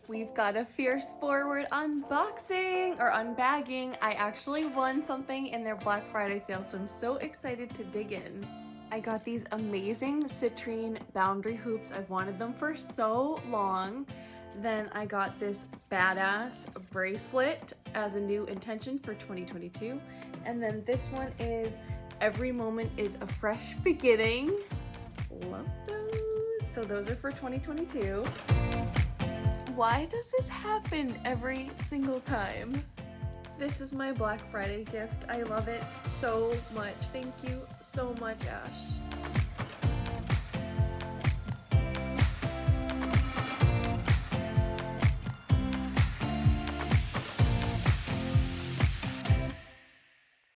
We've got a Fierce Forward unboxing or unbagging. I actually won something in their Black Friday sale, so I'm so excited to dig in. I got these amazing citrine boundary hoops. I've wanted them for so long. Then I got this badass bracelet as a new intention for 2022. And then this one is Every Moment is a Fresh Beginning. Love those. So those are for 2022. Why does this happen every single time? This is my Black Friday gift. I love it so much. Thank you so much, Ash.